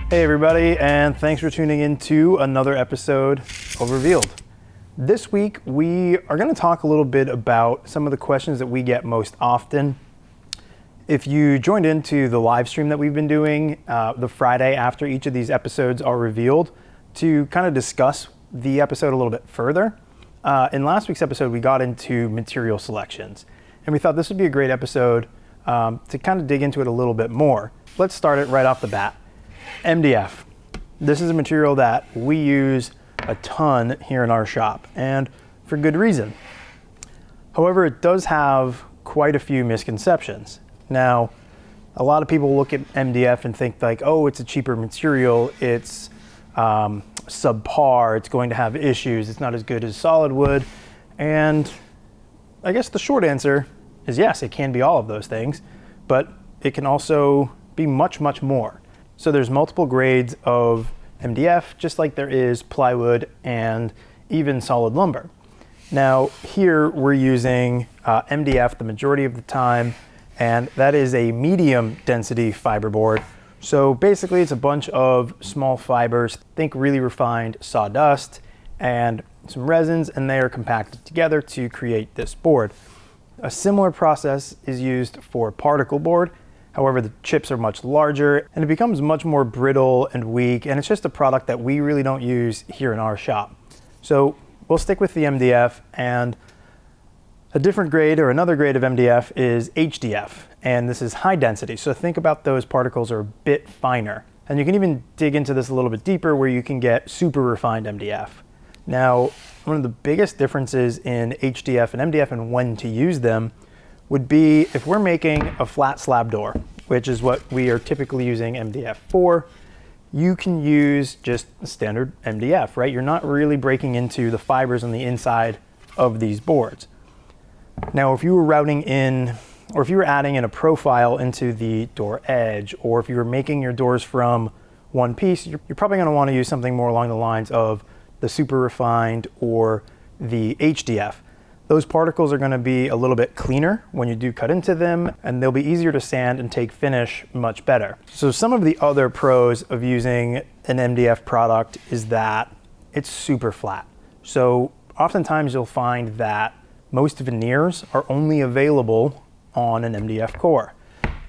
Hey everybody, and thanks for tuning in to another episode of Revealed. This week we are going to talk a little bit about some of the questions that we get most often. If you joined into the live stream that we've been doing the Friday after each of these episodes are revealed to kind of discuss the episode a little bit further, in last week's episode we got into material selections, and we thought this would be a great episode to kind of dig into it a little bit more. Let's start it right off the bat. MDF. This is a material that we use a ton here in our shop, and for good reason. However, it does have quite a few misconceptions. Now, a lot of people look at MDF and think like, oh, it's a cheaper material, it's subpar, it's going to have issues, it's not as good as solid wood. And I guess the short answer is yes, it can be all of those things, but it can also be much, much more. So there's multiple grades of MDF, just like there is plywood and even solid lumber. Now here we're using MDF the majority of the time, and that is a medium density fiberboard. So basically it's a bunch of small fibers, think really refined sawdust and some resins, and they are compacted together to create this board. A similar process is used for particle board. However, the chips are much larger and it becomes much more brittle and weak, and it's just a product that we really don't use here in our shop. So we'll stick with the MDF, and a different grade or another grade of MDF is HDF, and this is high density. So think about those particles are a bit finer. And you can even dig into this a little bit deeper where you can get super refined MDF. Now, one of the biggest differences in HDF and MDF and when to use them would be if we're making a flat slab door, which is what we are typically using MDF for. You can use just a standard MDF, right? You're not really breaking into the fibers on the inside of these boards. Now, if you were routing in, or if you were adding in a profile into the door edge, or if you were making your doors from one piece, you're probably gonna wanna use something more along the lines of the super refined or the HDF. Those particles are going to be a little bit cleaner when you do cut into them, and they'll be easier to sand and take finish much better. So some of the other pros of using an MDF product is that it's super flat. So oftentimes you'll find that most veneers are only available on an MDF core.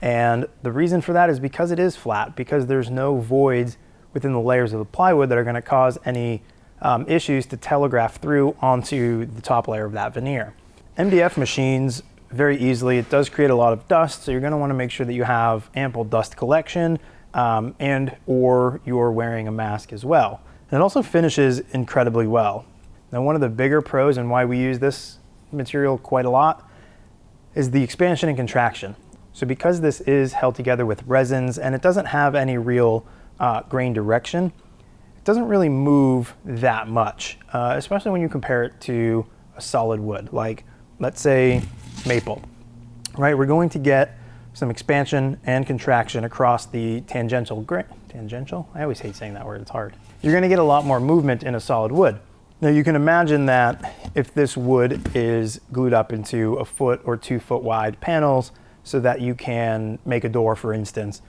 And the reason for that is because it is flat, because there's no voids within the layers of the plywood that are going to cause any issues to telegraph through onto the top layer of that veneer. MDF machines very easily, it does create a lot of dust, so you're going to want to make sure that you have ample dust collection and or you're wearing a mask as well. And it also finishes incredibly well. Now, one of the bigger pros and why we use this material quite a lot is the expansion and contraction. So because this is held together with resins and it doesn't have any real grain direction, it doesn't really move that much, especially when you compare it to a solid wood, like let's say maple, right? We're going to get some expansion and contraction across the tangential grain. Tangential? I always hate saying that word, it's hard. You're gonna get a lot more movement in a solid wood. Now you can imagine that if this wood is glued up into a 1 or 2 foot wide panels so that you can make a door, for instance,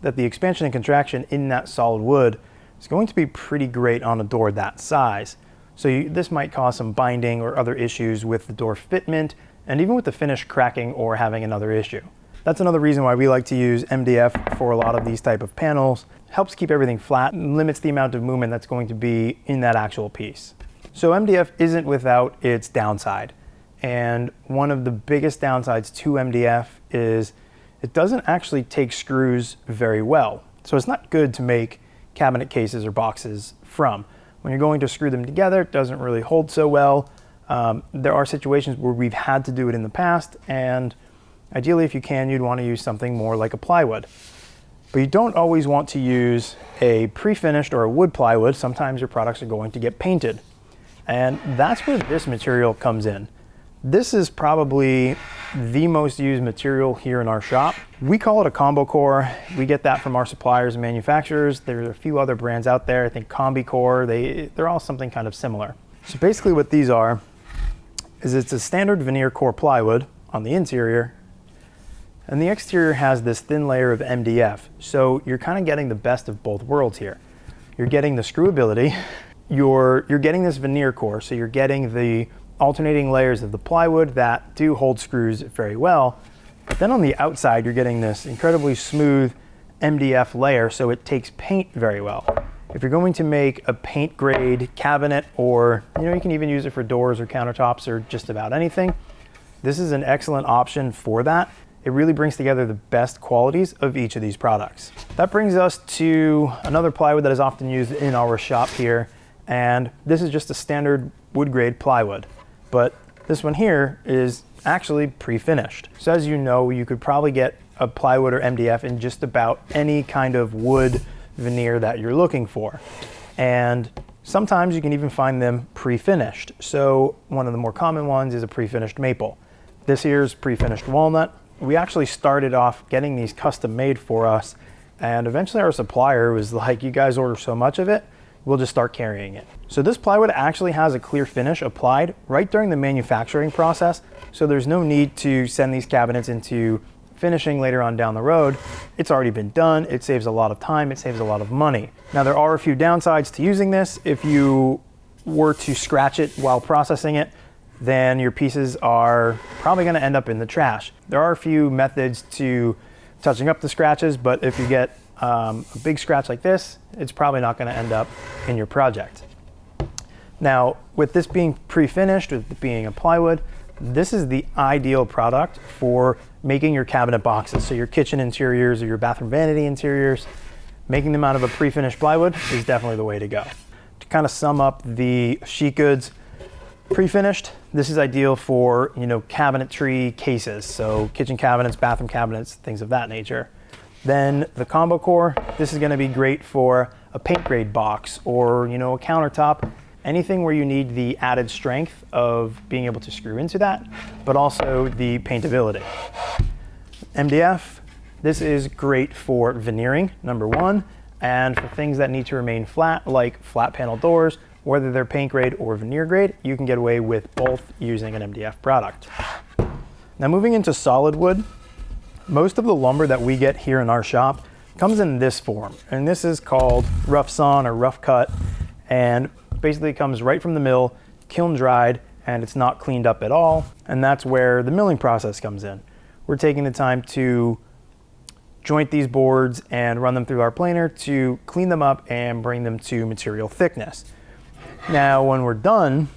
that the expansion and contraction in that solid wood is going to be pretty great on a door that size. So this might cause some binding or other issues with the door fitment, and even with the finish cracking or having another issue. That's another reason why we like to use MDF for a lot of these type of panels. Helps keep everything flat and limits the amount of movement that's going to be in that actual piece. So MDF isn't without its downside. And one of the biggest downsides to MDF is it doesn't actually take screws very well. So it's not good to make cabinet cases or boxes from. When you're going to screw them together, it doesn't really hold so well. There are situations where we've had to do it in the past, and ideally if you can, you'd want to use something more like a plywood. But you don't always want to use a pre-finished or a wood plywood. Sometimes your products are going to get painted. And that's where this material comes in. This is probably the most used material here in our shop. We call it a combo core. We get that from our suppliers and manufacturers. There are a few other brands out there. I think Combi Core, they're all something kind of similar. So basically what these are is it's a standard veneer core plywood on the interior, And the exterior has this thin layer of MDF. So you're kind of getting the best of both worlds here. You're getting the screwability, you're getting this veneer core, so you're getting the alternating layers of the plywood that do hold screws very well. But then on the outside, you're getting this incredibly smooth MDF layer, so it takes paint very well. If you're going to make a paint grade cabinet, or you can even use it for doors or countertops or just about anything, this is an excellent option for that. It really brings together the best qualities of each of these products. That brings us to another plywood that is often used in our shop here, and this is just a standard wood grade plywood, but this one here is actually pre-finished. So as you know, you could probably get a plywood or MDF in just about any kind of wood veneer that you're looking for. And sometimes you can even find them pre-finished. So one of the more common ones is a pre-finished maple. This here is pre-finished walnut. We actually started off getting these custom made for us, and eventually our supplier was like, you guys order so much of it, we'll just start carrying it. So this plywood actually has a clear finish applied right during the manufacturing process, so there's no need to send these cabinets into finishing later on down the road. It's already been done. It saves a lot of time, it saves a lot of money. Now there are a few downsides to using this. If you were to scratch it while processing it, then your pieces are probably going to end up in the trash. There are a few methods to touching up the scratches, but if you get a big scratch like this, it's probably not going to end up in your project. Now, with this being pre-finished, with it being a plywood, this is the ideal product for making your cabinet boxes. So your kitchen interiors or your bathroom vanity interiors, making them out of a pre-finished plywood is definitely the way to go. To kind of sum up the sheet goods, pre-finished, this is ideal for, cabinetry cases. So kitchen cabinets, bathroom cabinets, things of that nature. Then the combo core, this is going to be great for a paint grade box or, a countertop, anything where you need the added strength of being able to screw into that, but also the paintability. MDF, this is great for veneering, number one, and for things that need to remain flat, like flat panel doors, whether they're paint grade or veneer grade, you can get away with both using an MDF product. Now moving into solid wood, most of the lumber that we get here in our shop comes in this form, and this is called rough sawn or rough cut, and basically comes right from the mill, kiln dried, and it's not cleaned up at all, and that's where the milling process comes in. We're taking the time to joint these boards and run them through our planer to clean them up and bring them to material thickness. Now, when we're done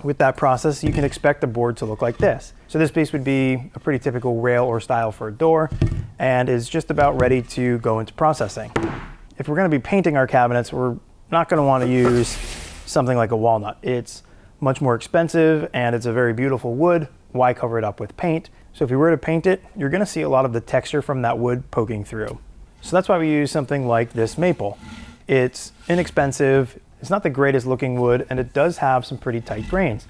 with that process, you can expect the board to look like this. So this piece would be a pretty typical rail or style for a door and is just about ready to go into processing. If we're going to be painting our cabinets, we're not going to want to use something like a walnut. It's much more expensive and it's a very beautiful wood. Why cover it up with paint? So if you were to paint it, you're going to see a lot of the texture from that wood poking through. So that's why we use something like this maple. It's inexpensive. It's not the greatest looking wood, and it does have some pretty tight grains.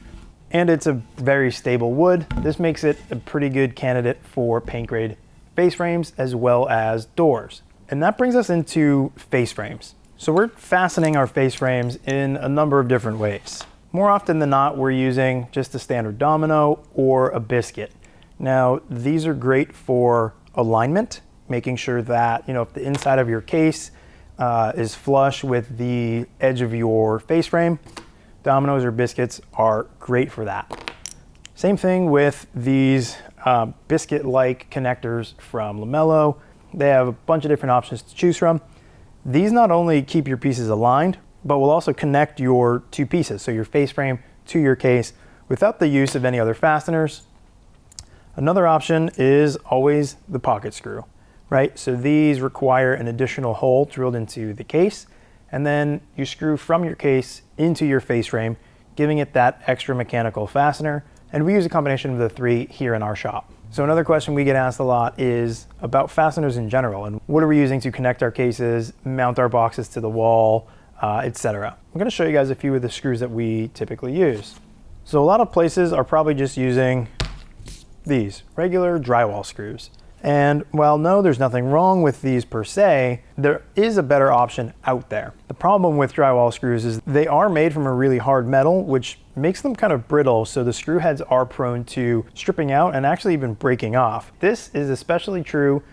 And it's a very stable wood. This makes it a pretty good candidate for paint grade face frames as well as doors. And that brings us into face frames. So we're fastening our face frames in a number of different ways. More often than not, we're using just a standard domino or a biscuit. Now, these are great for alignment, making sure that, if the inside of your case is flush with the edge of your face frame, dominoes or biscuits are great for that. Same thing with these biscuit-like connectors from Lamello. They have a bunch of different options to choose from. These not only keep your pieces aligned, but will also connect your two pieces, so your face frame to your case, without the use of any other fasteners. Another option is always the pocket screw, right? So these require an additional hole drilled into the case, and then you screw from your case into your face frame, giving it that extra mechanical fastener. And we use a combination of the three here in our shop. So another question we get asked a lot is about fasteners in general, and what are we using to connect our cases, mount our boxes to the wall, etc. I'm going to show you guys a few of the screws that we typically use. So a lot of places are probably just using these regular drywall screws. And while no, there's nothing wrong with these per se, there is a better option out there. The problem with drywall screws is they are made from a really hard metal, which makes them kind of brittle, so the screw heads are prone to stripping out and actually even breaking off. This is especially true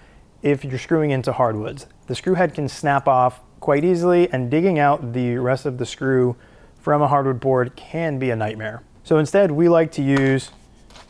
if you're screwing into hardwoods. The screw head can snap off quite easily, and digging out the rest of the screw from a hardwood board can be a nightmare. So instead, we like to use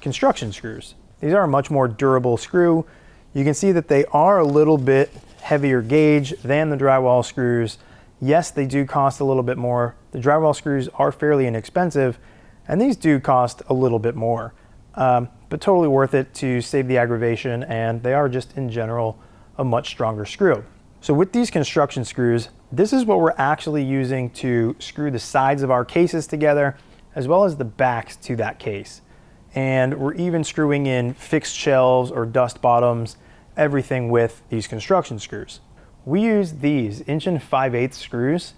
construction screws. These are a much more durable screw. You can see that they are a little bit heavier gauge than the drywall screws. Yes, they do cost a little bit more. The drywall screws are fairly inexpensive, and these do cost a little bit more, but totally worth it to save the aggravation, and they are just in general a much stronger screw. So with these construction screws, this is what we're actually using to screw the sides of our cases together, as well as the backs to that case. And we're even screwing in fixed shelves or dust bottoms, everything with these construction screws. We use these 1 5/8" screws.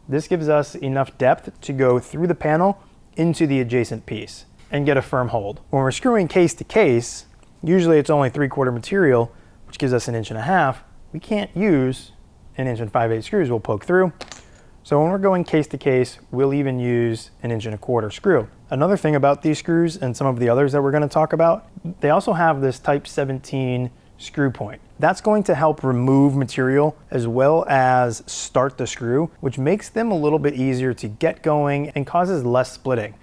This gives us enough depth to go through the panel into the adjacent piece and get a firm hold. When we're screwing case to case, usually it's only 3/4 material, which gives us 1.5 inches. We can't use 1 5/8" screws, we'll poke through. So when we're going case to case, we'll even use 1.25" screw. Another thing about these screws and some of the others that we're going to talk about, they also have this type 17 screw point. That's going to help remove material as well as start the screw, which makes them a little bit easier to get going and causes less splitting.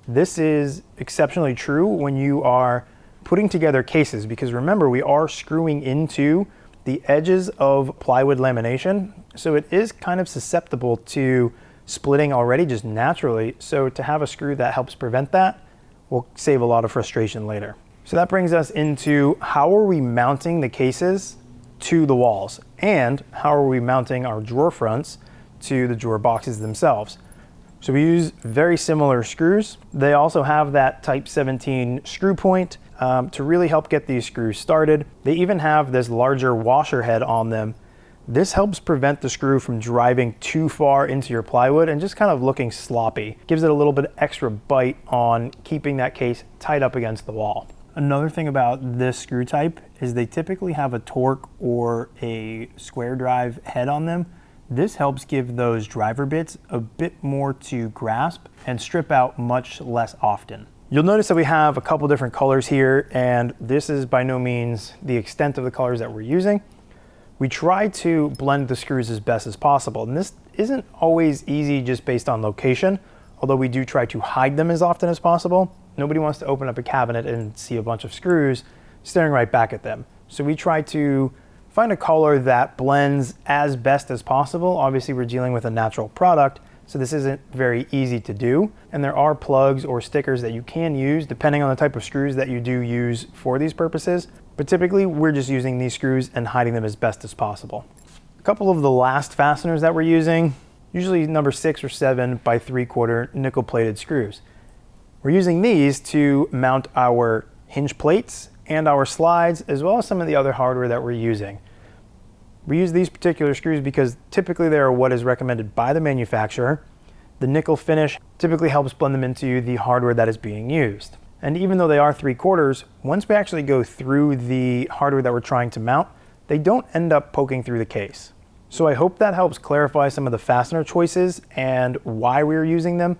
This is exceptionally true when you are putting together cases, because remember, we are screwing into the edges of plywood lamination, so it is kind of susceptible to splitting already just naturally. So to have a screw that helps prevent that will save a lot of frustration later. So that brings us into how are we mounting the cases to the walls, and how are we mounting our drawer fronts to the drawer boxes themselves. So we use very similar screws. They also have that type 17 screw point to really help get these screws started. They even have this larger washer head on them. This helps prevent the screw from driving too far into your plywood and just kind of looking sloppy. Gives it a little bit extra bite on keeping that case tight up against the wall. Another thing about this screw type is they typically have a torque or a square drive head on them. This helps give those driver bits a bit more to grasp and strip out much less often. You'll notice that we have a couple different colors here, and this is by no means the extent of the colors that we're using. We try to blend the screws as best as possible, and this isn't always easy just based on location, although we do try to hide them as often as possible. Nobody wants to open up a cabinet and see a bunch of screws staring right back at them. So we try to find a color that blends as best as possible. Obviously, we're dealing with a natural product, so this isn't very easy to do. And there are plugs or stickers that you can use depending on the type of screws that you do use for these purposes. But typically, we're just using these screws and hiding them as best as possible. A couple of the last fasteners that we're using, usually number 6 or 7 by 3/4 nickel plated screws. We're using these to mount our hinge plates and our slides, as well as some of the other hardware that we're using. We use these particular screws because typically they are what is recommended by the manufacturer. The nickel finish typically helps blend them into the hardware that is being used. And even though they are 3/4, once we actually go through the hardware that we're trying to mount, they don't end up poking through the case. So I hope that helps clarify some of the fastener choices and why we're using them,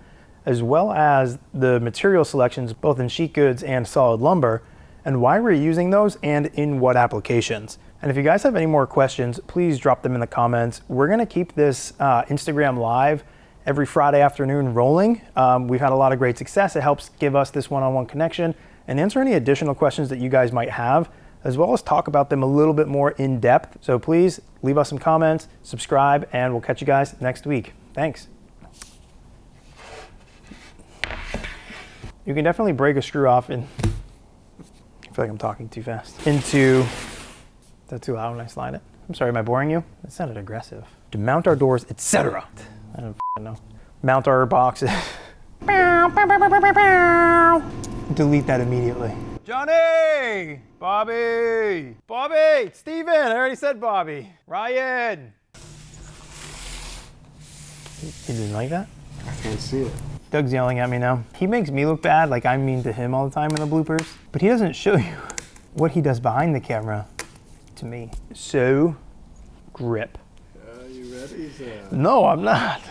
as well as the material selections, both in sheet goods and solid lumber, and why we're using those and in what applications. And if you guys have any more questions, please drop them in the comments. We're gonna keep this Instagram live every Friday afternoon rolling. We've had a lot of great success. It helps give us this one-on-one connection and answer any additional questions that you guys might have, as well as talk about them a little bit more in depth. So please leave us some comments, subscribe, and we'll catch you guys next week. Thanks. You can definitely break a screw off in, I feel like I'm talking too fast, into, is that too loud when I slide it? I'm sorry, am I boring you? That sounded aggressive. To mount our doors, etc. I don't know. Mount our boxes. Delete that immediately. Johnny! Bobby! Bobby! Steven! I already said Bobby. Ryan! You didn't like that? I can't see it. Doug's yelling at me now. He makes me look bad, like I'm mean to him all the time in the bloopers, but he doesn't show you what he does behind the camera to me. So, grip. Are you ready, sir? No, I'm not.